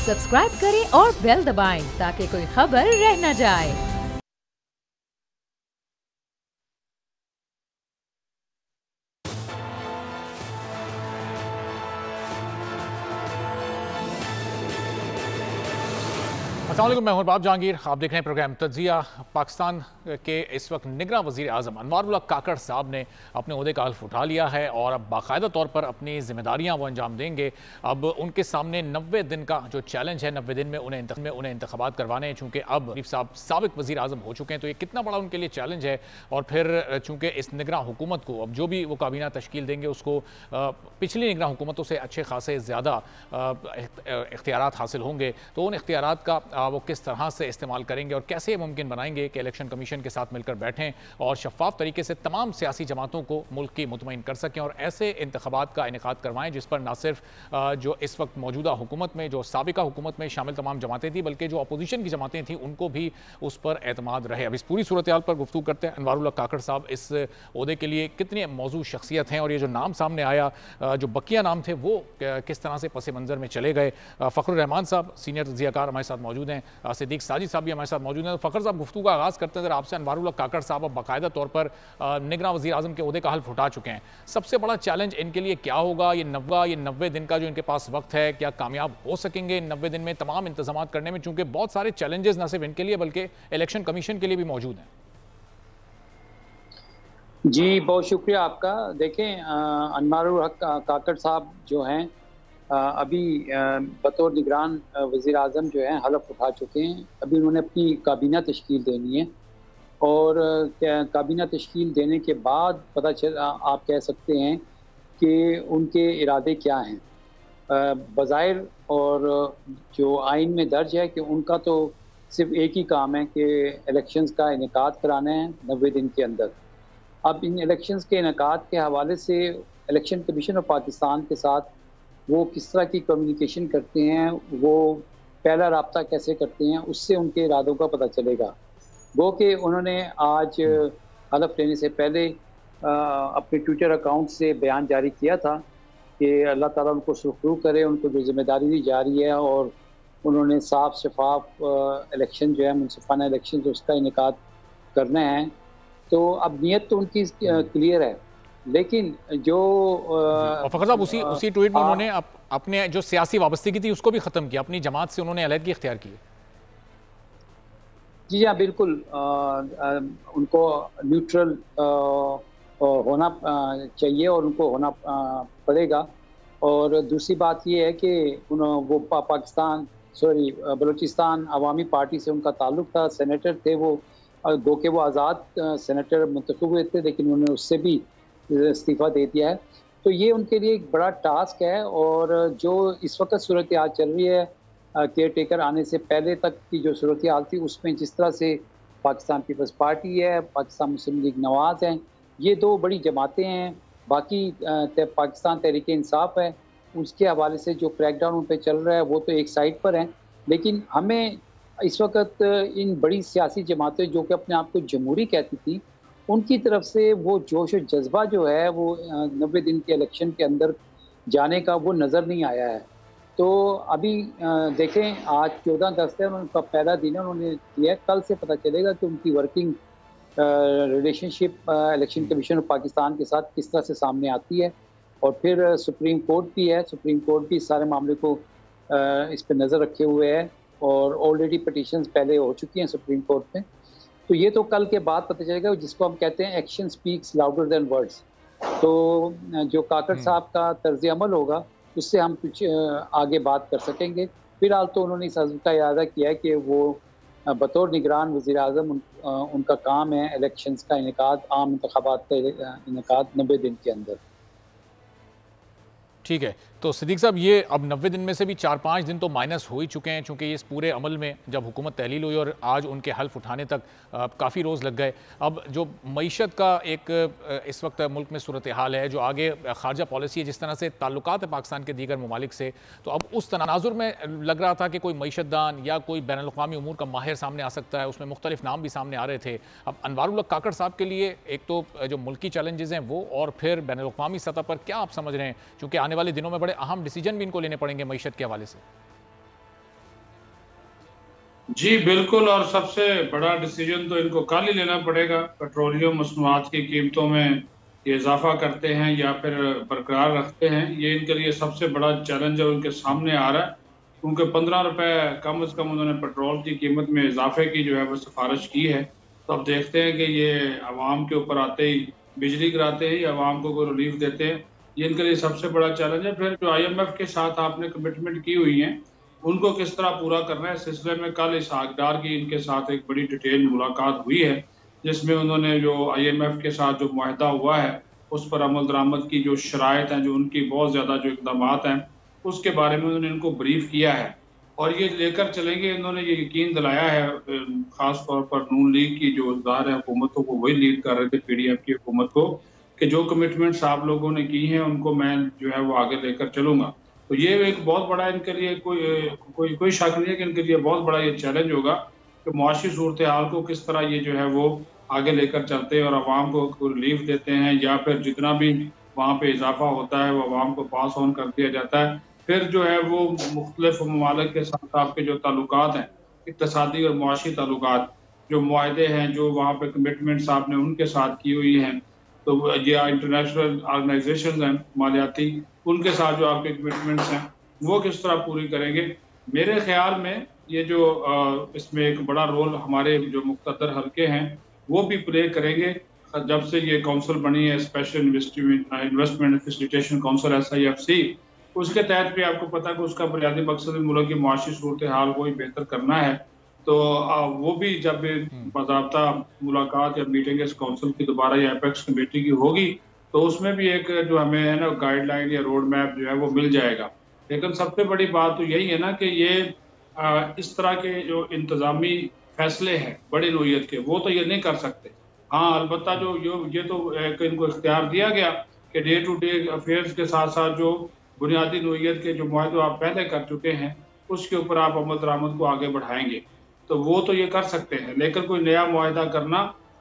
Subscribe करें और bell दबाएं ताकि कोई खबर रह न जाए। अस्सलाम वालेकुम, मैं हूं बाब जहांगीर। आप देख रहे हैं प्रोग्राम तज्जिया। पाकिस्तान के इस वक्त निगरान वज़ीर आज़म अनवारुल्लाह काकड़ साहब ने अपने ओहदे का हल्फ उठा लिया है और अब बाकायदा तौर पर अपनी जिम्मेदारियां वो अंजाम देंगे। अब उनके सामने 90 दिन का जो चैलेंज है, 90 दिन में उन्हें इंतखाबात करवाने हैं। चूँकि अब शरीफ साहब साबिक वज़ीर आज़म हो चुके हैं, तो ये कितना बड़ा उनके लिए चैलेंज है। और फिर चूँकि इस निगरान हुकूमत को अब जो भी वो काबीना तश्कील देंगे, उसको पिछली निगरान हुकूमतों से अच्छे खासे ज़्यादा इख्तियारात हासिल होंगे। तो उन इख्तियारात का वो किस तरह से इस्तेमाल करेंगे और कैसे ये मुमकिन बनाएंगे कि इलेक्शन कमीशन के साथ मिलकर बैठें और शफाफ तरीके से तमाम सियासी जमातों को मुल्क की मुतमईन कर सकें और ऐसे इंतखाबात का इनेकाद करवाएं जिस पर ना सिर्फ जो इस वक्त मौजूदा हुकूमत में, जो साबिका हुकूमत में शामिल तमाम जमातें थी, बल्कि जो अपोजिशन की जमातें थी उनको भी उस पर एतमाद रहे। अब इस पूरी सूरत हाल पर गुफ्तगू करते हैं। अनवारुल्लाह काकड़ साहब इस ओहदे के लिए कितने मौजूद शख्सियत हैं और ये जो नाम सामने आया, जो बकिया नाम थे, वो किस तरह से पस मंजर में चले गए। फ़खरुर रहमान साहब सीनियर तज्जियाकार हमारे साथ मौजूद हैं, सिद्दीक साजिद साहब भी हमारे साथ मौजूद हैं। तो फ़खर साहब, गुफ्तगू का आगाज़ करते हैं आपसे। अनवारुल्लाह काकड़ साहब अब बाकायदा तौर पर निगरान वज़ीर आज़म के ओहदे का हल्फ उठा चुके हैं। सबसे बड़ा चैलेंज इनके लिए क्या होगा? ये 90 दिन का जो इनके पास वक्त है, क्या कामयाब हो सकेंगे 90 दिन में तमाम इंतजाम करने में? चूँकि बहुत सारे चैलेंजेस न सिर्फ इनके लिए बल्कि इलेक्शन कमीशन के लिए भी मौजूद हैं। जी, बहुत शुक्रिया आपका। देखें, अनवारुल्लाह काकड़ साहब जो हैं अभी बतौर निगरान वज़ीर आज़म जो है हलफ उठा चुके हैं। अभी उन्होंने अपनी काबीना तश्कील देनी है और काबीना तश्कील देने के बाद पता चल आप कह सकते हैं कि उनके इरादे क्या हैं। बज़ाहिर और जो आइन में दर्ज है कि उनका तो सिर्फ एक ही काम है कि इलेक्शंस का इनेकाद कराना है 90 दिन के अंदर। अब इन इलेक्शंस के इनेकाद के हवाले से इलेक्शन कमीशन ऑफ पाकिस्तान के साथ वो किस तरह की कम्युनिकेशन करते हैं, वो पहला राब्ता कैसे करते हैं, उससे उनके इरादों का पता चलेगा। वो कि उन्होंने आज हलफ लेने से पहले अपने ट्विटर अकाउंट से बयान जारी किया था कि अल्लाह ताला उनको सुरखरू करे, उनको जो जिम्मेदारी दी जा रही है और उन्होंने साफ शफाफ इलेक्शन जो है, मुनसिफाना इलेक्शन जो उसका इनेकाद करना है। तो अब नीयत तो उनकी क्लियर है, लेकिन जो फ़खर साहब उसी ट्वीट में उन्होंने अपने जो सियासी वाबस्तगी थी उसको भी ख़त्म किया, अपनी जमात से उन्होंने अलहदगी इख्तियार की। जी हाँ, बिल्कुल। उनको न्यूट्रल होना चाहिए और उनको होना पड़ेगा। और दूसरी बात ये है कि वो बलूचिस्तान अवामी पार्टी से उनका ताल्लुक़ था, सेनेटर थे वो, गो के वो आज़ाद सेनेटर मुंतखब हुए थे, लेकिन उन्होंने उससे भी इस्तीफ़ा दे दिया है। तो ये उनके लिए एक बड़ा टास्क है। और जो इस वक्त सूरत हाल चल रही है, केयर टेकर आने से पहले तक की जो सूरत हाल थी, उसमें जिस तरह से पाकिस्तान पीपल्स पार्टी है, पाकिस्तान मुस्लिम लीग नवाज़ हैं, ये दो बड़ी जमातें हैं। बाकी पाकिस्तान तहरीक इंसाफ है, उसके हवाले से जो क्रैकडाउन उन पर चल रहा है वो तो एक साइड पर है। लेकिन हमें इस वक्त इन बड़ी सियासी जमातें जो कि अपने आप को जमहूरी कहती थी, उनकी तरफ से वो जोश और जज्बा जो है वो 90 दिन के इलेक्शन के अंदर जाने का वो नज़र नहीं आया है। तो अभी देखें, आज 14/10 है, उनका पहला दिन है, उन्होंने दिया है। कल से पता चलेगा कि उनकी working relationship election commission of Pakistan के साथ किस तरह से सामने आती है। और फिर सुप्रीम कोर्ट भी है, सुप्रीम कोर्ट भी इस सारे मामले को इस पर नज़र रखे हुए है और ऑलरेडी पटिशन्स पहले हो चुकी हैं सुप्रीम कोर्ट में। तो ये तो कल के बाद पता चलेगा, जिसको हम कहते हैं action speaks louder than words. तो जो काकड़ साहब का तर्ज अमल होगा, उससे हम कुछ आगे बात कर सकेंगे। फिलहाल तो उन्होंने इस हज़म का इरादा किया है कि वो बतौर निगरान वज़ीर आज़म उनका काम है इलेक्शंस का इनेकाद, आम इंतखाबात का इनेकाद 90 दिन के अंदर। ठीक है, तो सिद्दीक साहब, ये अब 90 दिन में से भी 4-5 दिन तो माइनस हो ही चुके हैं, चूँकि इस पूरे अमल में जब हुकूमत तहलील हुई और आज उनके हल्फ उठाने तक काफ़ी रोज़ लग गए। अब जो मईशत का एक इस वक्त मुल्क में सूरत हाल है, जो आगे खारजा पॉलिसी है, जिस तरह से ताल्लुकात है पाकिस्तान के दीगर ममालिक से, तो अब उस तनाजुर में लग रहा था कि कोई मईशतदान या कोई बैनुल-अक़वामी उमूर का माहिर सामने आ सकता है। उसमें मुख्तलिफ नाम भी सामने आ रहे थे। अब अनवारुल्लाह काकड़ साहब के लिए एक तो जो मुल्की चैलेंजेस हैं वो, और फिर बैनुल-अक़वामी सतह पर क्या आप समझ रहे हैं, चूँकि आने वाले दिनों में बड़े अहम डिसीजन भी इनको लेने पड़ेंगे मईशत के हवाले से? जी बिल्कुल, और सबसे बड़ा डिसीजन तो इनको कल ही लेना पड़ेगा। पेट्रोलियम मसनूआत की कीमतों में ये इजाफा करते हैं या फिर बरकरार रखते हैं, ये इनके लिए सबसे बड़ा चैलेंज है, उनके सामने आ रहा है। क्योंकि 15 रुपए कम से कम उन्होंने पेट्रोल की कीमत में इजाफे की जो है वो सिफारिश की है। तो अब देखते हैं कि ये अवाम के ऊपर आते ही बिजली गिराते हैं या अवाम को कोई रिलीफ देते हैं, ये इनके लिए सबसे बड़ा चैलेंज है। फिर जो IMF के साथ आपने कमिटमेंट की हुई है, उनको किस तरह पूरा करना है, इस सिलसिले में कल इसहाक डार की इनके साथ एक बड़ी डिटेल मुलाकात हुई है, जिसमें उन्होंने जो IMF के साथ जो मुआहदा हुआ है उस पर अमल दरामद की जो शराइत हैं, जो उनकी बहुत ज़्यादा जो इकदामात हैं, उसके बारे में उन्होंने इनको ब्रीफ किया है और ये लेकर चलेंगे। इन्होंने ये यकीन दिलाया है, ख़ास तौर पर नून लीग की जो ज़ाहिर है हुकूमतों को वही लीड कर रहे थे, PDM की हुकूमत को, कि जो कमिटमेंट्स आप लोगों ने की हैं उनको मैं जो है वो आगे लेकर चलूँगा। तो ये एक बहुत बड़ा इनके लिए कोई शक नहीं है कि इनके लिए बहुत बड़ा ये चैलेंज होगा कि मुआशी सूरत हाल को किस तरह ये जो है वो आगे लेकर चलते हैं और आवाम को रिलीफ देते हैं, या फिर जितना भी वहाँ पे इजाफा होता है वो आवाम को पास ऑन कर दिया जाता है। फिर जो है वो मुख्तलिफ ममालिक के साथ आपके जो ताल्लुकात हैं, इक़्तिसादी और मुआशी ताल्लुकात, जो मुआहदे हैं, जो वहाँ पे कमिटमेंट्स आपने उनके साथ की हुई हैं, तो ये इंटरनेशनल ऑर्गेनाइजेशंस हैं मालियाती, उनके साथ जो आपके कमिटमेंट्स हैं वो किस तरह पूरी करेंगे। मेरे ख्याल में ये जो इसमें एक बड़ा रोल हमारे जो मुक़्तदर हल्के हैं वो भी प्ले करेंगे। जब से ये काउंसिल बनी है, special investment facilitation council SIFC, उसके तहत भी आपको पता है कि उसका बुनियादी मकसद मुल्क की मुआशी सूरत हाल को ही बेहतर करना है। तो वो भी जब बाज़ाब्ता मुलाकात या मीटिंग इस काउंसिल की दोबारा या एपेक्स कमेटी की होगी, तो उसमें भी एक जो हमें है ना गाइडलाइन या रोड मैप जो है वो मिल जाएगा। लेकिन सबसे बड़ी बात तो यही है ना कि ये इस तरह के जो इंतज़ामी फैसले हैं बड़ी नोयत के, वो तो ये नहीं कर सकते। हाँ, अलबत्ता जो ये तो एक इनको इख्तियार दिया गया कि डे टू डे अफेयर्स के साथ-साथ जो बुनियादी नोयत के जो मुआहदे आप पहले कर चुके हैं, उसके ऊपर आप अमल दरामद को आगे बढ़ाएँगे। तो वो तो ये कर सकते हैं, लेकिन कोई नया मुआहदा करना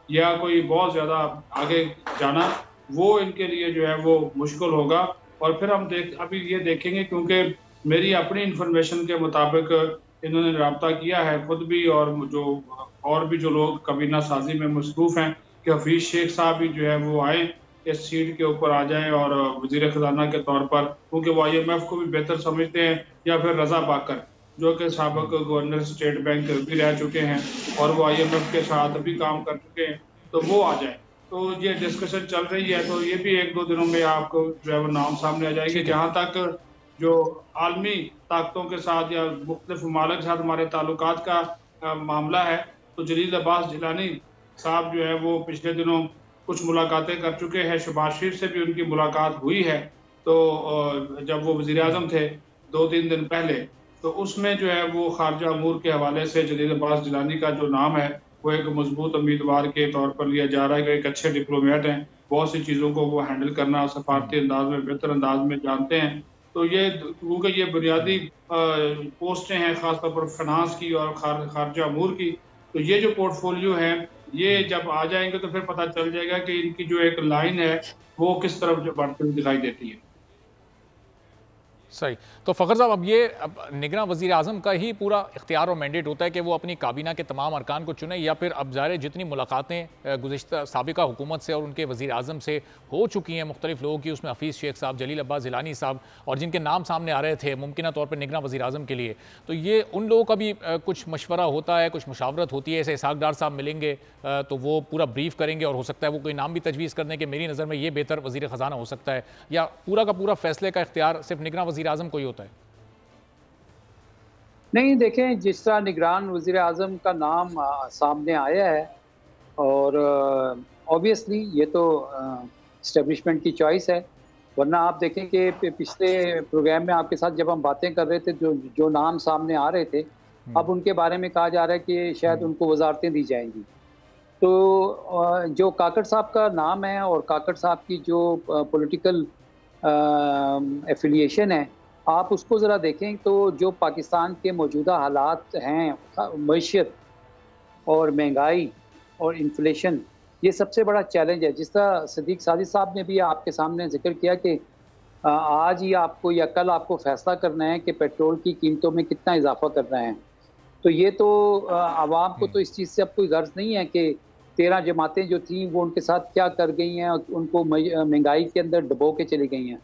या कोई बहुत ज़्यादा आगे जाना, वो इनके लिए जो है वो मुश्किल होगा। और फिर हम अभी ये देखेंगे, क्योंकि मेरी अपनी इन्फॉर्मेशन के मुताबिक इन्होंने राब्ता किया है खुद भी, और भी जो लोग काबीना साजी में मसरूफ़ हैं, कि हफीज़ शेख साहब भी जो है वो आए, इस सीट के ऊपर आ जाएँ और वज़ीर ख़ज़ाना के तौर पर, क्योंकि वो IMF को भी बेहतर समझते हैं, या फिर रज़ा बाकर जो कि साबिक़ गवर्नर स्टेट बैंक भी रह चुके हैं और वो IMF के साथ भी काम कर चुके हैं, तो वो आ जाएँ। तो ये डिस्कशन चल रही है, तो ये भी 1-2 दिनों में आपको जो है वो नाम सामने आ जाएगी। जहाँ तक जो आलमी ताकतों के साथ या मुख्तलिफ ममालिक के साथ हमारे ताल्लुकात का मामला है, तो जलील अब्बास जिलानी साहब जो है वो पिछले दिनों कुछ मुलाकातें कर चुके हैं। शहबाज शरीफ से भी उनकी मुलाकात हुई है, तो जब वो वज़ीर-ए-आज़म थे 2-3 दिन पहले, तो उसमें जो है वो खारजा अमूर के हवाले से जलील अब्बास जिलानी का जो नाम है वो एक मजबूत उम्मीदवार के तौर पर लिया जा रहा है कि एक अच्छे डिप्लोमेट हैं, बहुत सी चीज़ों को वो हैंडल करना सफारती अंदाज में बेहतर अंदाज में जानते हैं। तो ये क्योंकि ये बुनियादी पोस्टें हैं ख़ासतौर पर फ़िनांस की और खारजा अमूर की, तो ये जो पोर्टफोलियो है, ये जब आ जाएँगे तो फिर पता चल जाएगा कि इनकी जो एक लाइन है वो किस तरफ जो बढ़ती हुई दिखाई देती है। सही। तो फ़खर साहब, अब निगरान वज़ीर आज़म का ही पूरा इख्तियार और मैंडेट होता है कि वो अपनी काबीना के तमाम अरकान को चुने, या फिर अब ज़ाहिर जितनी मुलाकातें गुज़िश्ता साबिक़ा हुकूमत से और उनके वज़ीर आज़म से हो चुकी हैं मुख्तलिफ़ लोगों की, उसमें हफीज़ शेख साहब, जलील अब्बास जिलानी साहब और जिनके नाम सामने आ रहे थे मुमकिना तौर पर निगरान वज़ीर आज़म के लिए, तो ये उन लोगों का भी कुछ मशवरा होता है, कुछ मुशावरत होती है। ऐसे इसहाक डार साहब मिलेंगे तो वो पूरा ब्रीफ करेंगे और हो सकता है वो कोई नाम भी तजवीज़ कर दें कि मेरी नज़र में ये बेहतर वज़ीर ख़ज़ाना हो सकता है, या पूरा का पूरा फ़ैसले का इख्तियार सिर्फ निगरान वज़ीर आज़म को ही होता है? नहीं, देखें, जिस तरह निगरान वज़ीर आज़म का नाम सामने आया है, और ऑब्वियसली ये तो इस्टेब्लिशमेंट की चॉइस है, वरना आप देखें कि पिछले प्रोग्राम में आपके साथ जब हम बातें कर रहे थे, जो नाम सामने आ रहे थे, अब उनके बारे में कहा जा रहा है कि शायद उनको वजारतें दी जाएंगी। तो जो काकड़ साहब का नाम है और काकड़ साहब की जो पॉलिटिकल एफिलिएशन है, आप उसको ज़रा देखें तो जो पाकिस्तान के मौजूदा हालात हैं, मईशत और महंगाई और इन्फ्लेशन, ये सबसे बड़ा चैलेंज है। जिस तरह सदीक साजिद साहब ने भी आपके सामने जिक्र किया कि आज ही आपको या कल आपको फैसला करना है कि पेट्रोल की कीमतों में कितना इजाफा करना है। तो ये तो आवाम को तो इस चीज़ से अब कोई गर्ज नहीं है कि 13 जमातें जो थी वो उनके साथ क्या कर गई हैं, उनको महंगाई के अंदर डुबो के चली गई हैं।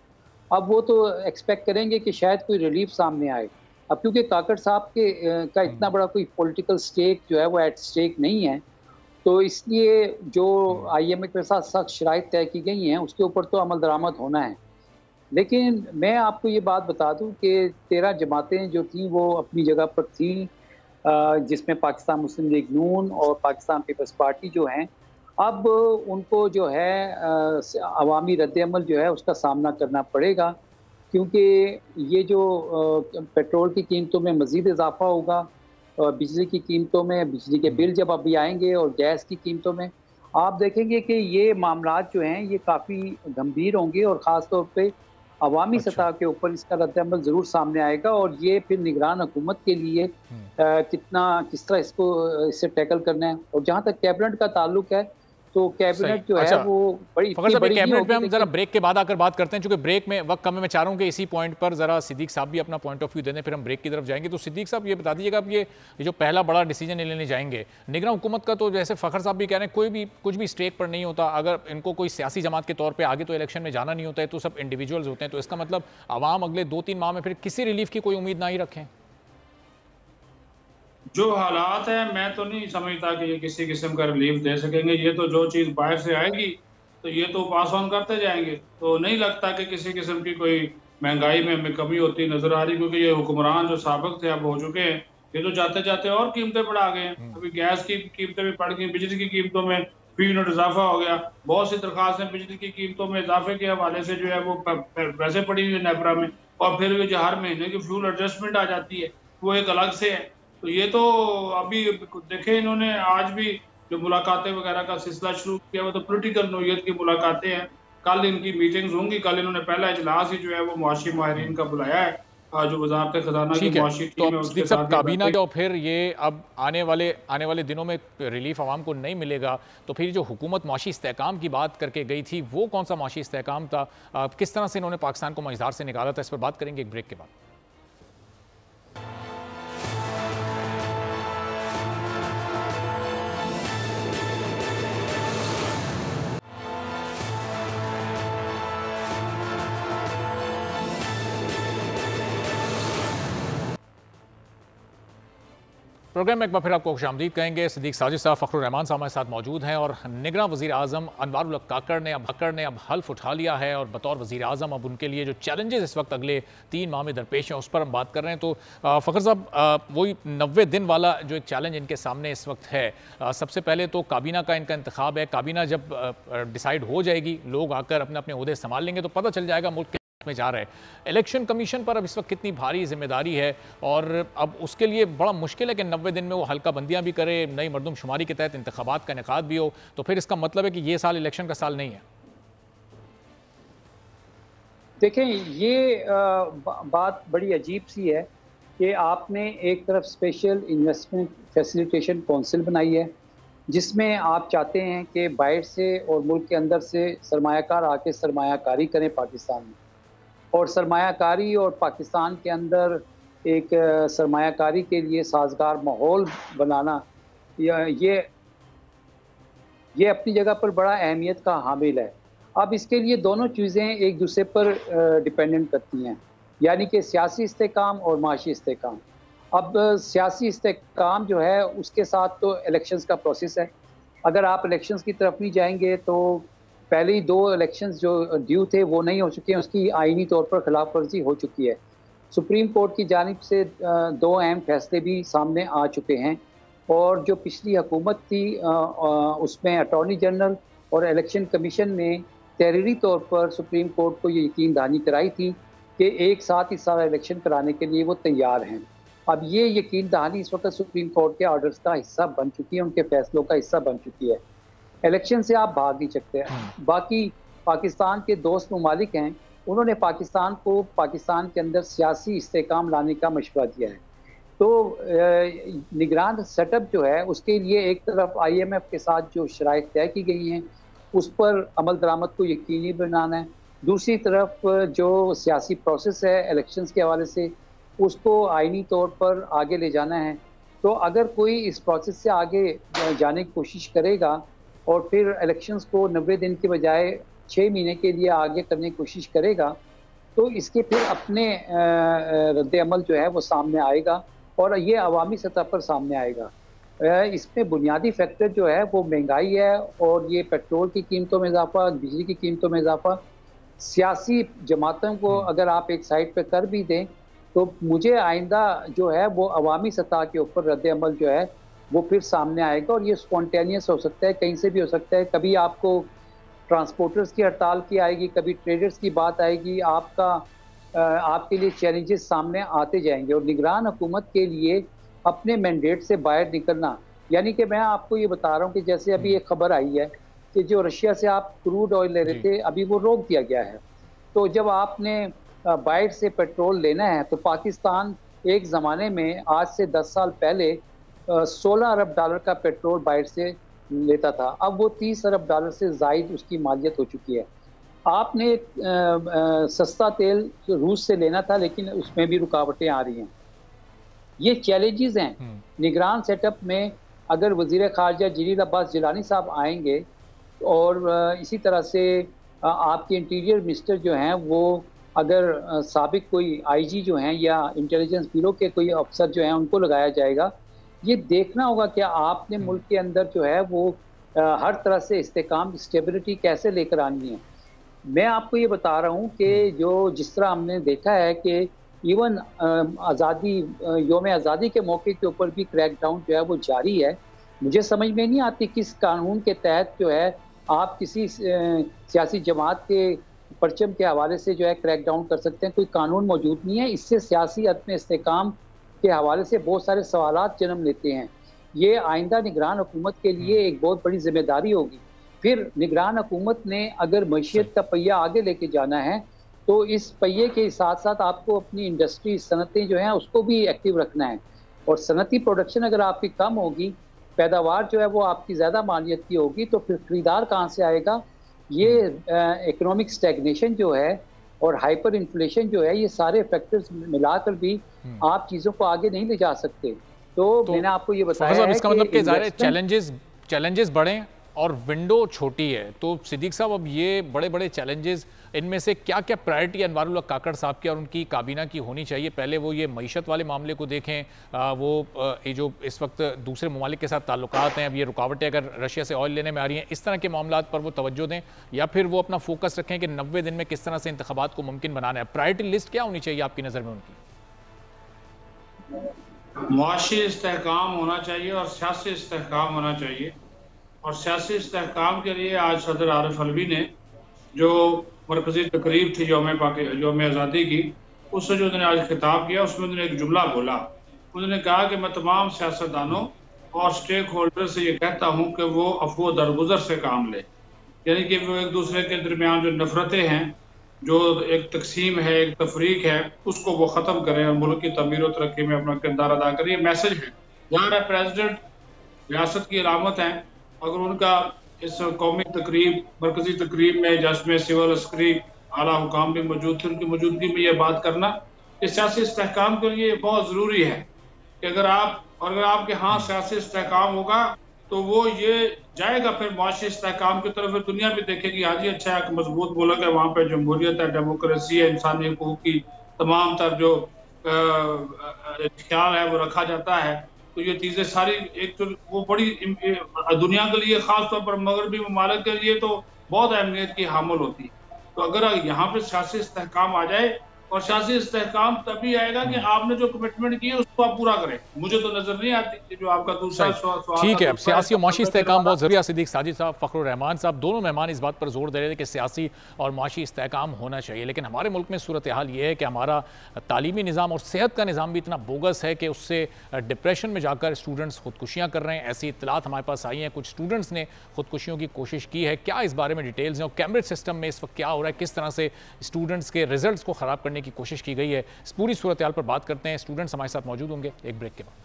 अब वो तो एक्सपेक्ट करेंगे कि शायद कोई रिलीफ सामने आए। अब क्योंकि काकड़ साहब के का इतना बड़ा कोई पॉलिटिकल स्टेक जो है वो एट स्टेक नहीं है, तो इसलिए जो IMF के साथ सख्त शराइत तय की गई हैं उसके ऊपर तो अमल दरामद होना है। लेकिन मैं आपको ये बात बता दूं कि 13 जमातें जो थी वो अपनी जगह पर थी, जिसमें पाकिस्तान मुस्लिम लीग नून और पाकिस्तान पीपल्स पार्टी जो हैं, अब उनको जो है अवामी रद्द-ए-अमल जो है उसका सामना करना पड़ेगा, क्योंकि ये जो पेट्रोल की कीमतों में मज़ीद इजाफा होगा, बिजली की कीमतों में, बिजली के बिल जब अभी आएंगे और गैस की कीमतों में, आप देखेंगे कि ये मामलात जो हैं ये काफ़ी गंभीर होंगे और ख़ास तौर पे अवामी सतह के ऊपर इसका रद्द-ए-अमल ज़रूर सामने आएगा और ये फिर निगरान हुकूमत के लिए किस तरह इससे टैकल करना है। और जहाँ तक कैबिनेट का ताल्लुक है, तो कैबिनेट जो है वो बड़ी कैबिनेट में हम जरा ब्रेक के बाद आकर बात करते हैं, क्योंकि ब्रेक में वक्त कम है। मैं चाह रहा हूं कि इसी पॉइंट पर जरा सिद्दीक साहब भी अपना पॉइंट ऑफ व्यू दें, फिर हम ब्रेक की तरफ जाएंगे। तो सिद्दीक साहब ये बता दीजिएगा, अब ये जो पहला बड़ा डिसीजन लेने जाएंगे निगरान हुकूमत का, तो जैसे फ़खर साहब भी कह रहे हैं कोई भी कुछ भी स्टेक पर नहीं होता, अगर इनको कोई सियासी जमात के तौर पर आगे तो इलेक्शन में जाना नहीं होता है, तो सब इंडिविजुअल्स होते हैं, तो इसका मतलब आवाम अगले 2-3 माह में फिर किसी रिलीफ की कोई उम्मीद ना ही रखें। जो हालात है, मैं तो नहीं समझता कि ये किसी किस्म का रिलीफ दे सकेंगे। ये तो जो चीज़ बाहर से आएगी तो ये तो पास ऑन करते जाएंगे, तो नहीं लगता कि किसी किस्म की कोई महंगाई में कमी होती नजर आ रही, क्योंकि ये हुक्मरान जो साबिक थे अब हो चुके हैं, ये तो जाते जाते और कीमतें बढ़ा गए हैं। अभी गैस की कीमतें भी बढ़ गई, बिजली की कीमतों में फी यूनिट इजाफा हो गया, बहुत सी दरखास्तें बिजली की कीमतों में इजाफे के हवाले से जो है वो वैसे पड़ी हुई है नेपरा में, और फिर जो हर महीने की फ्यूल एडजस्टमेंट आ जाती है वो एक अलग से है। तो ये तो अभी देखे इन्होंने आज भी जो मुलाकातें वगैरह का सिलसिला शुरू किया, वो तो पॉलिटिकल नोयत की मुलाकातें हैं। कल इनकी मीटिंग्स होंगी, कल इन्होंने पहला इजलास ही जो है वो मुआशी माहिरीन का बुलाया है, जो वज़ारत खजाना की मुआशी टीम है उसके साथ काबीना जो फिर ये अब आने वाले दिनों में रिलीफ आवाम को नहीं मिलेगा, तो फिर जो हुकूमत मुआशी इस्तेहकाम की बात करके गई थी वो कौन सा मुआशी इस्तेहकाम था, किस तरह से इन्होंने पाकिस्तान को मझधार से निकाला था, इस पर बात करेंगे एक ब्रेक के बाद। प्रोग्राम में एक बार फिर आपको खुशामदीद कहेंगे। सिद्दीक साजिद साहब, फ़खरुर रहमान साहब हमारे साथ मौजूद हैं, और निगरान वज़ीर आज़म अनवारुल हक काकड़ ने अब हल्फ उठा लिया है, और बतौर वज़ीर आज़म अब उनके लिए जो चैलेंजेस इस वक्त अगले 3 माह में दरपेश हैं उस पर हम बात कर रहे हैं। तो फ़खर साहब, वही 90 दिन वाला जो एक चैलेंज इनके सामने इस वक्त है, सबसे पहले तो काबीना का इनका इंतखाब है। काबीना जब डिसाइड हो जाएगी, लोग आकर अपने अपने ओहदे संभाल लेंगे, तो पता चल जाएगा मुल्क में जा रहा है। इलेक्शन कमीशन पर अब इस वक्त कितनी भारी जिम्मेदारी है, और अब उसके लिए बड़ा मुश्किल है कि 90 दिन में वो हल्का बंदियां भी करे, नई मरदमशुमारी के तहत इंतखाबात का इनेकाद भी हो, तो फिर इसका मतलब है कि ये साल इलेक्शन का साल नहीं है। देखें, ये बात बड़ी अजीब सी है कि आपने एक तरफ स्पेशल इन्वेस्टमेंट फैसिलिटेशन काउंसिल बनाई है, जिसमें आप चाहते हैं कि बाहर से और मुल्क के अंदर से सरमायाकार आके सरमायाकारी करें पाकिस्तान में, और सरमायाकारी और पाकिस्तान के अंदर एक सरमायाकारी के लिए साजगार माहौल बनाना, ये अपनी जगह पर बड़ा अहमियत का हामिल है। अब इसके लिए दोनों चीज़ें एक दूसरे पर डिपेंडेंट करती हैं, यानी कि सियासी इस्तेहकाम और माशी इस्तेहकाम। अब सियासी इस्तेहकाम जो है उसके साथ तो इलेक्शंस का प्रोसेस है। अगर आप इलेक्शंस की तरफ नहीं जाएंगे तो पहले ही 2 इलेक्शंस जो ड्यू थे वो नहीं हो चुके हैं, उसकी आईनी तौर पर खिलाफ वर्जी हो चुकी है। सुप्रीम कोर्ट की जानिब से 2 अहम फैसले भी सामने आ चुके हैं, और जो पिछली हुकूमत थी उसमें अटॉर्नी जनरल और इलेक्शन कमीशन ने तहरीरी तौर पर सुप्रीम कोर्ट को ये यकीन दहानी कराई थी कि एक साथ ही सारा इलेक्शन कराने के लिए वो तैयार हैं। अब ये यकीन दहानी इस वक्त सुप्रीम कोर्ट के ऑर्डर्स का हिस्सा बन चुकी है, उनके फैसलों का हिस्सा बन चुकी है। इलेक्शन से आप भाग नहीं सकते। बाकी पाकिस्तान के दोस्त ममालिक हैं, उन्होंने पाकिस्तान को पाकिस्तान के अंदर सियासी इस्तेहकाम लाने का मशवरा दिया है। तो निगरान सेटअप जो है उसके लिए एक तरफ IMF के साथ जो शराइत तय की गई हैं उस पर अमल दरामद को यकीनी बनाना है, दूसरी तरफ जो सियासी प्रोसेस है इलेक्शंस के हवाले से उसको आईनी तौर पर आगे ले जाना है। तो अगर कोई इस प्रोसेस से आगे जाने की कोशिश करेगा और फिर इलेक्शंस को 90 दिन के बजाय 6 महीने के लिए आगे करने की कोशिश करेगा, तो इसके फिर अपने रद्द अमल जो है वो सामने आएगा और ये अवामी सतह पर सामने आएगा। इसमें बुनियादी फैक्टर जो है वो महंगाई है और ये पेट्रोल की कीमतों में इजाफा, बिजली की कीमतों में इजाफा। सियासी जमातों को अगर आप एक साइड पे कर भी दें तो मुझे आइंदा जो है वो अवामी सतह के ऊपर रद्द अमल जो है वो फिर सामने आएगा और ये स्पॉन्टेनियस हो सकता है, कहीं से भी हो सकता है। कभी आपको ट्रांसपोर्टर्स की हड़ताल की आएगी, कभी ट्रेडर्स की बात आएगी, आपके लिए चैलेंजेस सामने आते जाएंगे। और निगरान हुकूमत के लिए अपने मैंडेट से बाहर निकलना, यानी कि मैं आपको ये बता रहा हूँ कि जैसे अभी एक खबर आई है कि जो रशिया से आप क्रूड ऑयल ले रहे थे अभी वो रोक दिया गया है। तो जब आपने बाहर से पेट्रोल लेना है तो पाकिस्तान एक ज़माने में आज से 10 साल पहले 16 अरब डॉलर का पेट्रोल बाहर से लेता था, अब वो 30 अरब डॉलर से ज़ायद उसकी मालियत हो चुकी है। आपने सस्ता तेल रूस से लेना था लेकिन उसमें भी रुकावटें आ रही हैं। ये चैलेंजेस हैं। निगरान सेटअप में अगर वज़ीर ख़ारजा जलील अब्बास जिलानी साहब आएंगे और इसी तरह से आपके इंटीरियर मिनिस्टर जो हैं वो अगर साबिक कोई आईजी जो हैं या इंटेलिजेंस ब्यूरो के कोई अफसर जो हैं उनको लगाया जाएगा, ये देखना होगा कि आपने मुल्क के अंदर जो है वो हर तरह से इस्तेकाम, स्टेबिलिटी कैसे लेकर आनी है। मैं आपको ये बता रहा हूँ कि जो जिस तरह हमने देखा है कि इवन आज़ादी योम आज़ादी के मौके के ऊपर भी क्रैकडाउन जो है वो जारी है। मुझे समझ में नहीं आती किस कानून के तहत जो है आप किसी सियासी जमात के परचम के हवाले से जो है क्रैकडाउन कर सकते हैं। कोई कानून मौजूद नहीं है। इससे सियासी अदम इस्तेकाम के हवाले से बहुत सारे सवालात जन्म लेते हैं। ये आइंदा निगरान हुकूमत के लिए एक बहुत बड़ी जिम्मेदारी होगी। फिर निगरान हुकूमत ने अगर मईशत का पहिया आगे लेके जाना है तो इस पहिए के साथ साथ आपको अपनी इंडस्ट्री, सनतें जो हैं उसको भी एक्टिव रखना है। और सनती प्रोडक्शन अगर आपकी कम होगी, पैदावार जो है वो आपकी ज़्यादा मालियत की होगी, तो फिर खरीदार कहाँ से आएगा। ये इकोनॉमिक स्टैग्नेशन जो है और हाइपर इन्फ्लेशन जो है, ये सारे फैक्टर्स मिलाकर भी आप चीज़ों को आगे नहीं ले जा सकते। तो मैंने आपको ये बताया है इसका मतलब कि ज़ाहिर चैलेंजेस बढ़े और विंडो छोटी है। तो सिद्दीक साहब, अब ये बड़े बड़े चैलेंजेस, इनमें से क्या क्या प्रायोरिटी अनवारुल्लाह काकड़ साहब की और उनकी काबीना की होनी चाहिए? पहले वो ये मईशत वाले मामले को देखें, ये जो इस वक्त दूसरे ममालिक के साथ ताल्लुकात हैं, अब ये रुकावटें अगर रशिया से ऑयल लेने में आ रही हैं, इस तरह के मामलात पर वो तवज्जो दें, या फिर वो अपना फोकस रखें कि 90 दिन में किस तरह से इंतखाबात को मुमकिन बनाना है? प्रायोरिटी लिस्ट क्या होनी चाहिए आपकी नज़र में उनकी? मुआशी इस्तेहकाम होना चाहिए और सियासी इस्तेहकाम होना चाहिए। और सियासी इस्तेहकाम के लिए आज सदर आरिफ अलवी ने जो मरकजी तकरीब थी योम आज़ादी की, उससे जो उन्होंने आज खिताब किया, उसमें उन्होंने एक जुमला बोला। उन्होंने कहा कि मैं तमाम सियासतदानों और स्टेक होल्डर से ये कहता हूँ कि वो अफवो दरगुजर से काम ले, यानी कि वो एक दूसरे के दरमियान जो नफरतें हैं, जो एक तकसीम है, एक तफरीक है, उसको वो ख़त्म करें और मुल्क की तमीर और तरक्की में अपना किरदार अदा करें। ये मैसेज है। ज़ाहिर है प्रेसिडेंट रियासत की अलामत हैं, अगर उनका इस कौमी तकरीब, मरकजी तकरीब में जिसमें सिविल अस्करी आला हुकाम भी मौजूद थे, उनकी मौजूदगी में ये बात करना इस सियासी इस्तेहकाम के लिए बहुत ज़रूरी है कि अगर आपके यहाँ सियासी इस्तेहकाम होगा तो वो ये जाएगा फिर मुआशी इस्तेहकाम की तरफ। दुनिया भी देखेगी, हाँ जी अच्छा है, मजबूत मुल्क है, वहाँ पे जमहूरियत है, डेमोक्रेसी है, इंसानी हकूक़ की तमाम तर जो ख्याल है वो रखा जाता है। तो ये चीज़ें सारी एक तो वो बड़ी दुनिया के लिए, ख़ास तौर पर मगरबी ममालिक के लिए तो बहुत अहमियत की हामिल होती है। तो अगर यहाँ पे सियासी इस्तेहकाम आ जाए, और सियासी इस्तेहकाम तभी आएगा कि आपने जो कमिटमेंट की है उसको आप पूरा करें। मुझे तो नजर नहीं आती जो आपका दूसरा सवाल। ठीक है, अब सियासी और मुआशी इस्तेहकाम बहुत जरूरी है। सिद्दीक साजिद साहब, फ़खरुर रहमान साहब, दोनों मेहमान इस बात पर जोर दे रहे थे कि सियासी और मुआशी इस्तेहकाम होना चाहिए, लेकिन हमारे मुल्क में सूरत हाल ये है कि हमारा तालीमी निज़ाम और सेहत का निज़ाम भी इतना बोगस है कि उससे डिप्रेशन में जाकर स्टूडेंट्स खुदकुशियाँ कर रहे हैं। ऐसी इत्तलात हमारे पास आई हैं, कुछ स्टूडेंट्स ने खुदकुशियों की कोशिश की है। क्या इस बारे में डिटेल्स हैं और कैम्ब्रिज सिस्टम में इस वक्त क्या हो रहा है, किस तरह से स्टूडेंट्स के रिजल्ट्स को ख़राब करने की कोशिश की गई है, इस पूरी सूरत हाल पर बात करते हैं। स्टूडेंट्स हमारे साथ मौजूद होंगे एक ब्रेक के बाद।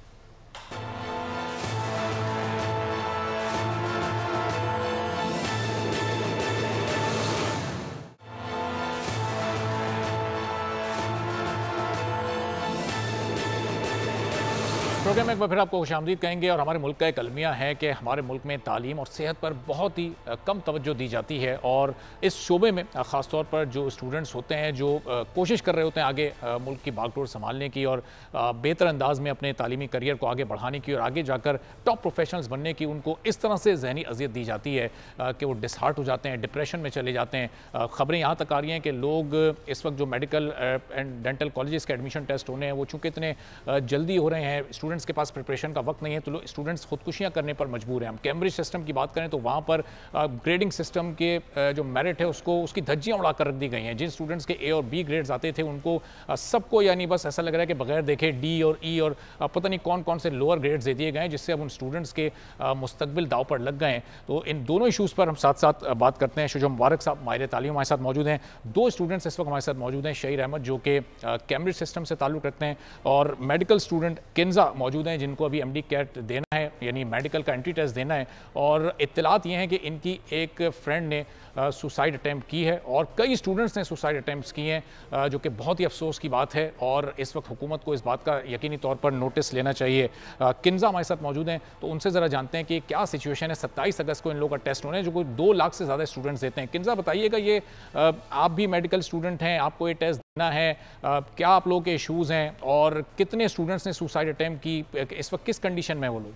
प्रोग्राम में एक बार फिर आपको खुशामदीद कहेंगे। और हमारे मुल्क का एक अलमिया है कि हमारे मुल्क में तालीम और सेहत पर बहुत ही कम तवज्जो दी जाती है, और इस शोबे में ख़ास तौर पर जो स्टूडेंट्स होते हैं जो कोशिश कर रहे होते हैं आगे मुल्क की बागडोर संभालने की और बेहतर अंदाज में अपने तालीमी करियर को आगे बढ़ाने की और आगे जाकर टॉप प्रोफेशनल्स बनने की, उनको इस तरह से जहनी अजियत दी जाती है कि वो डिसहार्ट हो जाते हैं, डिप्रेशन में चले जाते हैं। ख़बरें यहाँ तक आ रही हैं कि लोग इस वक्त जो मेडिकल एंड डेंटल कॉलेजेस के एडमिशन टेस्ट होने हैं वो चूँकि इतने जल्दी हो रहे हैं, स्टूडेंट्स के पास प्रिपरेशन का वक्त नहीं है, तो स्टूडेंट्स खुदकुशियाँ करने पर मजबूर हैं। हम कैम्ब्रिज सिस्टम की बात करें तो वहाँ पर ग्रेडिंग सिस्टम के जो मेरिट है उसको उसकी धज्जियाँ उड़ा कर रख दी गई हैं। जिन स्टूडेंट्स के ए और बी ग्रेड्स आते थे उनको सबको यानी बस ऐसा लग रहा है कि बगैर देखे डी और ई और पता नहीं कौन कौन से लोअर ग्रेड्स दे दिए गए हैं, जिससे अब उन स्टूडेंट्स के मुस्तकबिल दाव पर लग गए हैं। तो इन दोनों इशूज़ पर हम साथ साथ बात करते हैं। शुजा मुबारक साहब माहिर तालीम हमारे साथ मौजूद हैं। दो स्टूडेंट्स इस वक्त हमारे साथ मौजूद हैं, शहीर अहमद जो कि कैम्ब्रिज सिस्टम से ताल्लुक़ रखते हैं, और मेडिकल स्टूडेंट किन्जा मौजूद हैं जिनको अभी MD कैट देना है, यानी मेडिकल का एंट्री टेस्ट देना है। और इत्तलात ये हैं कि इनकी एक फ्रेंड ने सुसाइड अटैम्प्ट की है और कई स्टूडेंट्स ने सुसाइड अटैम्प्ट्स किए हैं, जो कि बहुत ही अफसोस की बात है और इस वक्त हुकूमत को इस बात का यकीनी तौर पर नोटिस लेना चाहिए। किन्जा हमारे साथ मौजूद हैं, तो उनसे ज़रा जानते हैं कि क्या सिचुएशन है। 27 अगस्त को इन लोगों का टेस्ट होने हैं जो कोई 2 लाख से ज़्यादा स्टूडेंट्स देते हैं। किन्जा बताइएगा, ये आप भी मेडिकल स्टूडेंट हैं, आपको ये टेस्ट देना है, क्या आप लोगों के इशूज़ हैं और कितने स्टूडेंट्स ने सुसाइड अटैम्प्ट की, इस वक्त किस कंडीशन में वो लोग?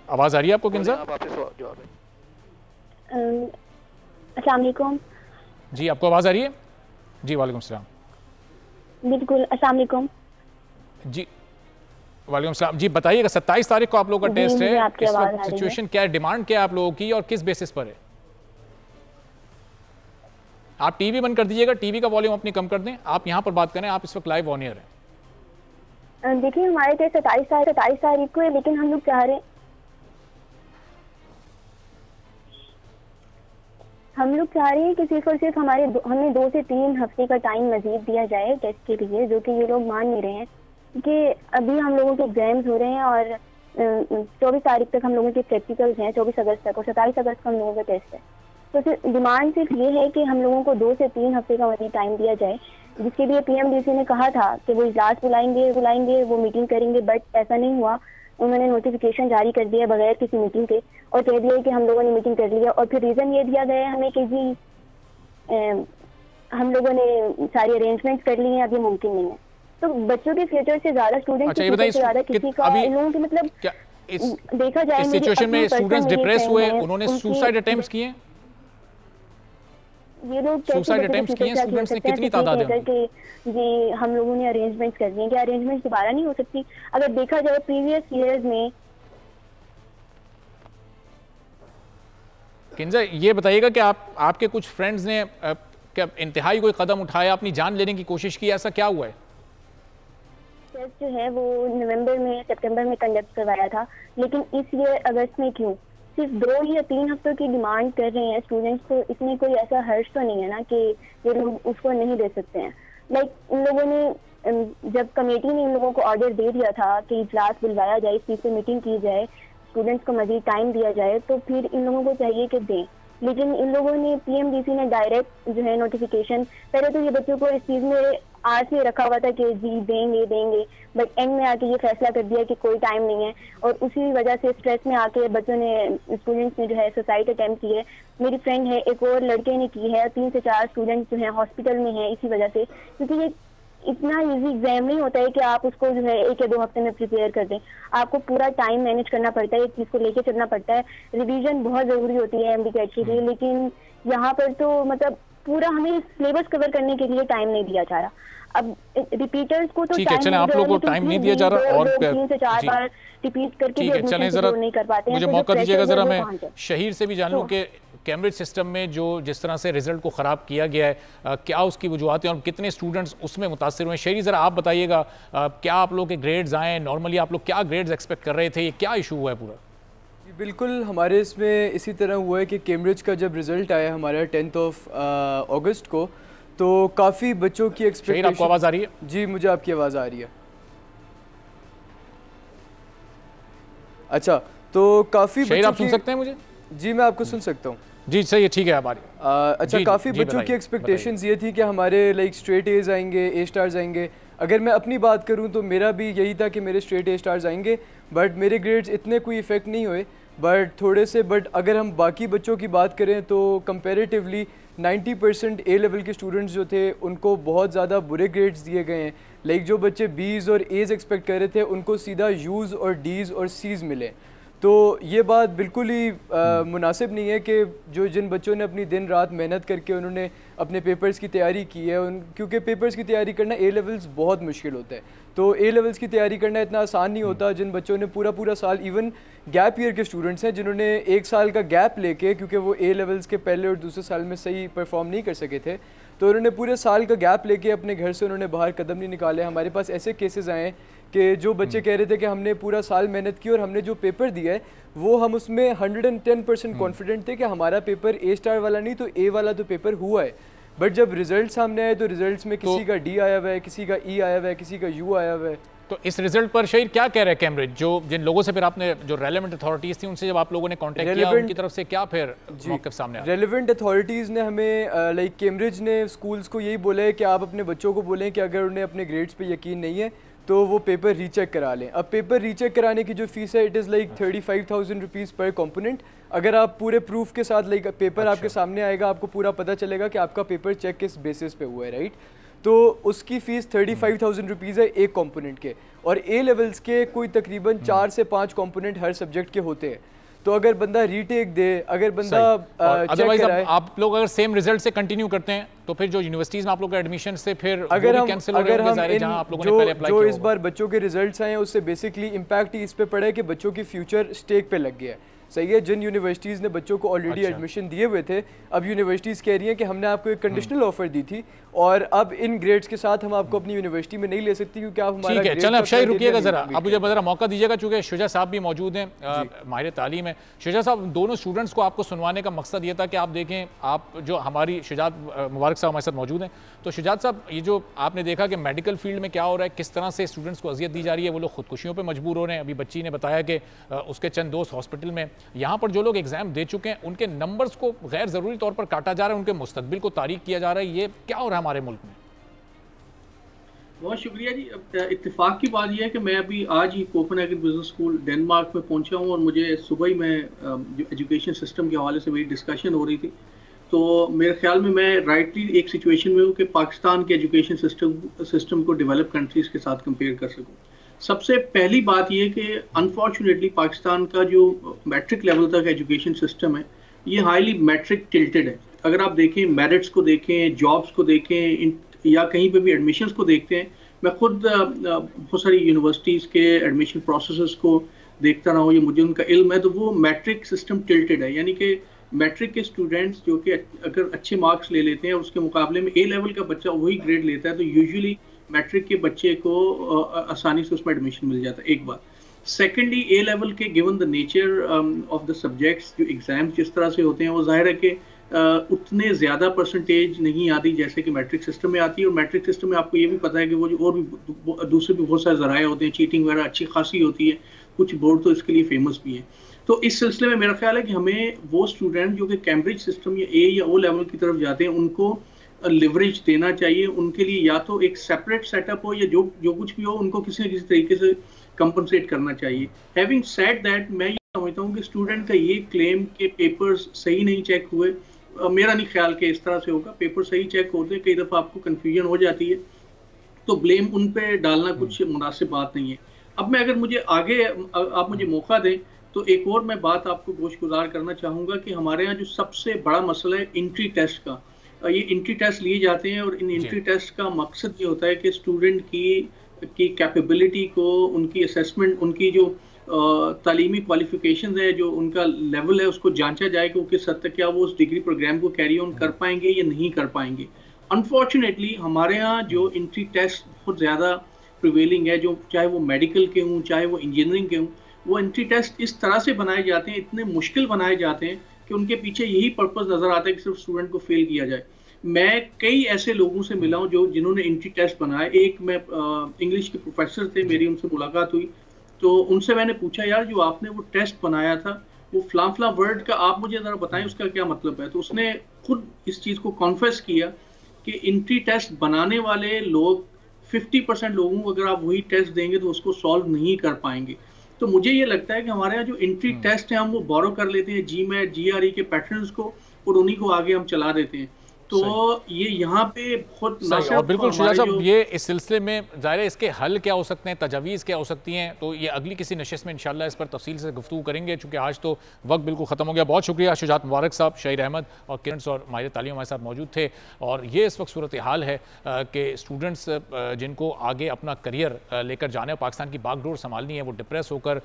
आवाज़ आ रही है आपको किन्जा? अस्सलाम वालेकुम। जी आपको आवाज़ आ रही है? जी वालेकुम सलाम। बिल्कुल, अस्सलाम वालेकुम। जी वालेकुम सलाम। जी बताइएगा, 27 तारीख को आप लोगों का टेस्ट है, इस वक्त सिचुएशन क्या है, डिमांड क्या है आप लोगों की और किस बेसिस पर है? आप टीवी बंद कर दीजिएगा, टीवी का वॉल्यूम अपनी कम कर दें, आप यहाँ पर बात करें, आप इस वक्त लाइव ऑन एयर हैं। देखिए हमारे टेस्ट 27 तारीख को है, लेकिन हम लोग चाह रहे हैं कि सिर्फ और सिर्फ हमें 2 से 3 हफ्ते का टाइम मजीद दिया जाए टेस्ट के लिए, जो कि ये लोग मान नहीं रहे हैं कि अभी हम लोगों के एग्जाम्स हो रहे हैं और 24 तारीख तक हम लोगों के प्रैक्टिकल्स हैं, 24 अगस्त तक, और 27 अगस्त को हम लोगों का टेस्ट है। तो डिमांड सिर्फ ये है कि हम लोगों को 2 से 3 हफ्ते का मजीद टाइम दिया जाए, जिसके लिए PMDC ने कहा था कि वो इजलास बुलाएंगे, वो मीटिंग करेंगे, बट ऐसा नहीं हुआ। उन्होंने नोटिफिकेशन जारी कर दिया बगैर किसी मीटिंग के और कह दिया कि हम लोगों ने मीटिंग कर लिया, और फिर रीज़न ये दिया गया है हमें कि जी हम लोगों ने सारी अरेंजमेंट्स कर ली हैं, अब ये मुमकिन नहीं है। तो बच्चों के फ्यूचर से ज़्यादा स्टूडेंट्स से ज़्यादा किसी का इन लोगों के मतलब देखा जाए इस सिचुएशन में स्टूडेंट्स डिप्रेस हुए, उन्होंने सुसाइड अटेम्प्ट्स किए, ये लोग सुसाइड अटेम्प्ट्स किए स्टूडेंट्स ने, कितनी तादाद है? जी हम लोगों ने अरेंजमेंट्स कर दिए, क्या अरेंजमेंट्स दोबारा नहीं हो सकती? अगर देखा जाए प्रीवियस ईयर्स में। किन्जा ये बताइएगा कि आपके कुछ फ्रेंड्स ने क्या इंतहाई कोई कदम उठाया, अपनी जान लेने की कोशिश की, ऐसा क्या हुआ है? टेस्ट जो है वो सितंबर में कंडक्ट करवाया था, लेकिन इस ईयर अगस्त में क्यों सिर्फ 2 या 3 हफ्तों की डिमांड कर रहे हैं स्टूडेंट्स को? इसमें कोई ऐसा हर्ष तो नहीं है ना कि ये लोग उसको नहीं दे सकते हैं? इन लोगों ने जब कमेटी ने इन लोगों को ऑर्डर दे दिया था कि इजलास बुलवाया जाए, इस चीज़ पे मीटिंग की जाए, स्टूडेंट्स को मजीद टाइम दिया जाए, तो फिर इन लोगों को चाहिए कि दें। लेकिन इन लोगों ने PMDC ने डायरेक्ट जो है नोटिफिकेशन, पहले तो ये बच्चों को इस चीज़ में आस में रखा हुआ था कि जी देंगे, बट एंड में आके ये फैसला कर दिया कि कोई टाइम नहीं है, और उसी वजह से स्ट्रेस में आके बच्चों ने, स्टूडेंट्स ने जो है सुसाइड अटैम्प्ट की है। मेरी फ्रेंड है, एक और लड़के ने की है, 3 से 4 स्टूडेंट्स जो है हॉस्पिटल में हैं इसी वजह से, क्योंकि ये इतना इजी एग्जाम नहीं होता है कि आप उसको जो है 1 या 2 हफ्ते में प्रिपेयर कर दें। आपको पूरा टाइम मैनेज करना पड़ता है, एक चीज़ को लेके चलना पड़ता है। रिवीजन बहुत ज़रूरी होती है MD कैट के लिए, लेकिन यहाँ पर तो मतलब पूरा हमें सिलेबस कवर करने के लिए टाइम नहीं दिया जा रहा। अब रिपीटर्स को तो ठीक है, चलें, आप लोगों को टाइम नहीं दिया जा रहा और 3 से 4 बार रिपीट करके ठीक है, चलें ज़रा नहीं कर पाते हैं। मुझे मौका दीजिएगा, ज़रा मैं शहीर से भी जान लूँ कि कैम्ब्रिज सिस्टम में जिस तरह से रिजल्ट को ख़राब किया गया है, क्या उसकी वजूहत हैं और कितने स्टूडेंट्स उसमें मुतासिर हुए? शहीर ज़रा आप बताइएगा, क्या आप लोग के ग्रेड्स आए, नॉर्मली आप लोग क्या ग्रेड्स एक्सपेक्ट कर रहे थे, ये क्या इशू हुआ है पूरा? बिल्कुल, हमारे इसमें इसी तरह हुआ है कि कैम्ब्रिज का जब रिज़ल्ट आया हमारा 10 अगस्त को, तो काफ़ी बच्चों की एक्सपेक्टेशन। आपको आवाज़ आ रही है? जी मुझे आपकी आवाज़ आ रही है। अच्छा, तो काफ़ी शहीर आप सुन सकते हैं मुझे? जी मैं आपको सुन सकता हूँ। जी सही है, ठीक है हमारी। अच्छा, काफ़ी बच्चों की एक्सपेक्टेशंस ये थी कि हमारे लाइक स्ट्रेट एज आएंगे, ए स्टार्स आएंगे। अगर मैं अपनी बात करूं तो मेरा भी यही था कि मेरे स्ट्रेट ए स्टार्स आएंगे, बट मेरे ग्रेड्स इतने कोई इफ़ेक्ट नहीं हुए, बट अगर हम बाकी बच्चों की बात करें तो कंपैरेटिवली 90% ए लेवल के स्टूडेंट्स जो थे उनको बहुत ज़्यादा बुरे ग्रेड्स दिए गए हैं। लाइक जो बच्चे बीज़ और एज़ एक्सपेक्ट कर रहे थे उनको सीधा यूज़ और डीज़ और सीज़ मिले। तो ये बात बिल्कुल ही मुनासिब नहीं है कि जिन बच्चों ने अपनी दिन रात मेहनत करके उन्होंने अपने पेपर्स की तैयारी की है, क्योंकि पेपर्स की तैयारी करना ए लेवल्स बहुत मुश्किल होता है, तो ए लेवल्स की तैयारी करना इतना आसान नहीं होता। जिन बच्चों ने पूरा साल, इवन गैप ईयर के स्टूडेंट्स हैं जिन्होंने 1 साल का गैप लेके, क्योंकि वो ए लेवल्स के पहले और दूसरे साल में सही परफॉर्म नहीं कर सके थे, तो उन्होंने पूरे साल का गैप लेके अपने घर से उन्होंने बाहर कदम नहीं निकाले। हमारे पास ऐसे केसेस आए कि जो बच्चे कह रहे थे कि हमने पूरा साल मेहनत की और हमने जो पेपर दिया है वो हम उसमें 110% कॉन्फिडेंट थे कि हमारा पेपर ए स्टार वाला नहीं तो ए वाला तो पेपर हुआ है, बट जब रिजल्ट सामने आए तो रिजल्ट्स में किसी का डी आया हुआ है, किसी का ई आया हुआ है, किसी का यू आया हुआ है। तो इस रिजल्ट पर शहीर क्या कह रहे हैं कैम्ब्रिज, जिन लोगों से फिर आपने, जो रेलेवेंट अथॉरिटीज़ थी उनसे जब आप लोगों ने कांटेक्ट किया, उनकी तरफ से क्या फिर मौक़िफ़ सामने आया? रेलेवेंट अथॉरिटीज़ ने हमें लाइक कैम्ब्रिज ने स्कूल्स को यही बोला है कि आप अपने बच्चों को बोलें कि अगर उन्हें अपने ग्रेड्स पे यकीन नहीं है तो वो पेपर रीचेक करा लें। अब पेपर रीचेक कराने की जो फीस है इट इज़ लाइक 35,000 रुपीज़ पर कॉम्पोनेंट। अगर आप पूरे प्रूफ के साथ लाइक पेपर आपके सामने आएगा, आपको पूरा पता चलेगा कि आपका पेपर चेक किस बेसिस पे हुआ है, राइट। तो उसकी फ़ीस 35,000 रुपीज़ है एक कॉम्पोनेंट के, और ए लेवल्स के कोई तकरीबन 4 से 5 कॉम्पोनेंट हर सब्जेक्ट के होते हैं। तो अगर बंदा रीटेक दे, अगर बंदा अदरवाइज आप लोग अगर सेम रिजल्ट से कंटिन्यू करते हैं तो फिर जो यूनिवर्सिटीज में आप लोग का एडमिशन से फिर अगर हम आप लोगों ने पहले अप्लाई जो इस बार बच्चों के रिजल्ट्स आए हैं उससे बेसिकली इम्पैक्ट ही इस पे पड़ा है कि बच्चों की फ्यूचर स्टेक पे लग गया है। सही है, जिन यूनिवर्सिटीज़ ने बच्चों को ऑलरेडी एडमिशन दिए हुए थे, अब यूनिवर्सिटीज़ कह रही हैं कि हमने आपको एक कंडीशनल ऑफर दी थी और अब इन ग्रेड्स के साथ हम आपको अपनी यूनिवर्सिटी में नहीं ले सकती क्योंकि आप हमारा। ठीक है, चलें अब शाही रुकिएगा ज़रा, अब मुझे ज़रा मौका दीजिएगा, चूँकि शुजा साहब भी मौजूद हैं, माहिर तालीम है। शुजा साहब, दोनों स्टूडेंट्स को आपको सुनवाने का मकसद ये था कि आप देखें, आप जो हमारी शुजात मुबारक साहब हमारे साथ मौजूद हैं, तो शुजात साहब ये जो आपने देखा कि मेडिकल फील्ड में क्या हो रहा है, किस तरह से स्टूडेंट्स को अजियत दी जा रही है, वो लोग खुदकुशियों पर मजबूर हो रहे हैं। अभी बच्ची ने बताया कि उसके चंद दोस्त हॉस्पिटल में, यहाँ पर जो लोग एग्जाम दे चुके हैं उनके नंबर्स को गैर ज़रूरी तौर पर काटा जा रहा है, उनके मुस्तकबिल को तारीक किया जा रहा है, ये क्या हो रहा है हमारे मुल्क में? बहुत शुक्रिया जी। इत्तेफाक की बात यह है कि मैं अभी आज ही कोपेनहेगन बिजनेस स्कूल डेनमार्क में पहुंचा हूं और मुझे सुबह ही जो एजुकेशन सिस्टम के हवाले से मेरी डिस्कशन हो रही थी, तो मेरे ख्याल में मैं राइटली एक सिचुएशन में हूँ कि पाकिस्तान के एजुकेशन सिस्टम को डेवलप कंट्रीज़ के साथ कंपेयर कर सकूँ। सबसे पहली बात यह कि अनफॉर्चुनेटली पाकिस्तान का जो मैट्रिक लेवल तक एजुकेशन सिस्टम है ये हाईली मैट्रिक टिल्टेड है। अगर आप देखें, मेरिट्स को देखें, जॉब्स को देखें, या कहीं पे भी एडमिशन्स को देखते हैं, मैं खुद बहुत सारी यूनिवर्सिटीज़ के एडमिशन प्रोसेसेस को देखता रहा हूँ, ये मुझे उनका इल्म है, तो वो मैट्रिक सिस्टम टिल्टेड है। यानी कि मैट्रिक के स्टूडेंट्स जो कि अगर अच्छे मार्क्स ले लेते हैं और उसके मुकाबले में ए लेवल का बच्चा वही ग्रेड लेता है, तो यूजुअली मैट्रिक के बच्चे को आसानी से उसमें एडमिशन मिल जाता है। एक बात। सेकेंडली, ए लेवल के given the nature of the subjects, जो एग्ज़ाम्स जिस तरह से होते हैं, वो जाहिर है कि उतने ज़्यादा परसेंटेज नहीं आती जैसे कि मैट्रिक सिस्टम में आती है। और मैट्रिक सिस्टम में आपको ये भी पता है कि वो जो और भी दूसरे भी बहुत सारे ज़राए होते हैं, चीटिंग वगैरह अच्छी खासी होती है, कुछ बोर्ड तो इसके लिए फेमस भी है। तो इस सिलसिले में मेरा ख्याल है कि हमें वो स्टूडेंट जो कि कैम्ब्रिज सिस्टम या ए या ओ लेवल की तरफ जाते हैं उनको लिवरेज देना चाहिए। उनके लिए या तो एक सेपरेट सेटअप हो या जो कुछ भी हो, उनको किसी न किसी तरीके से कंपनसेट करना चाहिए। हैविंग सेड दैट, मैं ये समझता हूँ कि स्टूडेंट का ये क्लेम कि पेपर्स सही नहीं चेक हुए, मेरा नहीं ख्याल कि इस तरह से होगा। पेपर सही चेक होते हैं, कई दफ़ा आपको कन्फ्यूजन हो जाती है, तो ब्लेम उन पे डालना कुछ मुनासिब बात नहीं है। अब मैं, अगर मुझे आगे आप मुझे मौका दें तो एक और मैं बात आपको गोशगुजार करना चाहूँगा कि हमारे यहाँ जो सबसे बड़ा मसला है इंट्री टेस्ट का, ये इंट्री टेस्ट लिए जाते हैं और इन इंट्री टेस्ट का मकसद ये होता है कि स्टूडेंट की कैपेबिलिटी को, उनकी असेसमेंट, उनकी जो तालीमी क्वालिफिकेशन है, जो उनका लेवल है, उसको जांचा जाए कि वो किस हद तक क्या वो उस डिग्री प्रोग्राम को कैरी ऑन कर पाएंगे या नहीं कर पाएंगे। अनफॉर्चुनेटली हमारे यहाँ जो इंट्री टेस्ट बहुत ज़्यादा प्रिवेलिंग है, जो चाहे वो मेडिकल के हों चाहे वो इंजीनियरिंग के हों, वो इंट्री टेस्ट इस तरह से बनाए जाते हैं, इतने मुश्किल बनाए जाते हैं कि उनके पीछे यही पर्पस नज़र आता है कि सिर्फ स्टूडेंट को फेल किया जाए। मैं कई ऐसे लोगों से मिला हूँ जिन्होंने इंट्री टेस्ट बनाए। एक मैं इंग्लिश के प्रोफेसर थे, मेरी उनसे मुलाकात हुई, तो उनसे मैंने पूछा, यार जो आपने वो टेस्ट बनाया था वो फ्लां वर्ड का आप मुझे ज़रा बताएं उसका क्या मतलब है। तो उसने खुद इस चीज़ को कॉन्फेस किया कि एंट्री टेस्ट बनाने वाले लोग 50% लोगों को अगर आप वही टेस्ट देंगे तो उसको सॉल्व नहीं कर पाएंगे। तो मुझे ये लगता है कि हमारे यहाँ जो एंट्री टेस्ट है हम वो बोरो कर लेते हैं GMAT GRE के पैटर्न्स को और उन्हीं को आगे हम चला देते हैं। तो ये यहाँ पे बहुत और बिल्कुल शुजा साहब, ये इस सिलसिले में ज़ाहिर है इसके हल क्या हो सकते हैं, तजावीज़ क्या हो सकती हैं, तो ये अगली किसी नशिस्त में इंशाल्लाह इस पर तफसील से गुफ्तगू करेंगे, चूँकि आज तो वक्त बिल्कुल ख़त्म हो गया। बहुत शुक्रिया शुजात मुबारक साहब, शहीर अहमद और किरण और माहिर तालीम हमारे साथ मौजूद थे। और ये इस वक्त सूरत हाल है कि स्टूडेंट्स जिनको आगे अपना करियर लेकर जाना है, पाकिस्तान की बागडोर संभालनी है, वो डिप्रेस होकर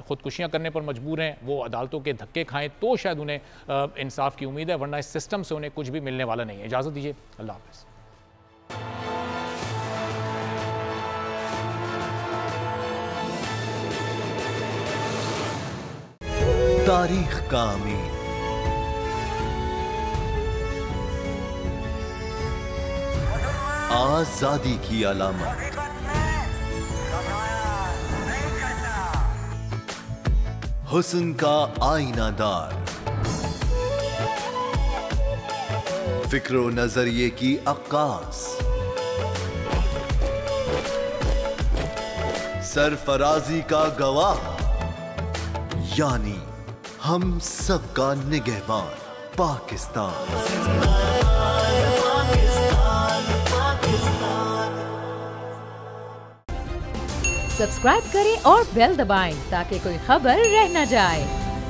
ख़ुदकुशियाँ करने पर मजबूर हैं, वो अदालतों के धक्के खाएँ तो शायद उन्हें इंसाफ की उम्मीद है, वरना इस सिस्टम से उन्हें कुछ भी मिलने वाला नहीं है। इजाज़त दीजिए, अल्लाह हाफ़िज़। तारीख का अमीर, आजादी की अलामत, हुस्न का आईनादार, फिक्र व नजरिए की अक्कास, सरफराजी का गवाह, यानी हम सबका निगहबान पाकिस्तान। सब्सक्राइब करें और बेल दबाएं ताकि कोई खबर रह न जाए।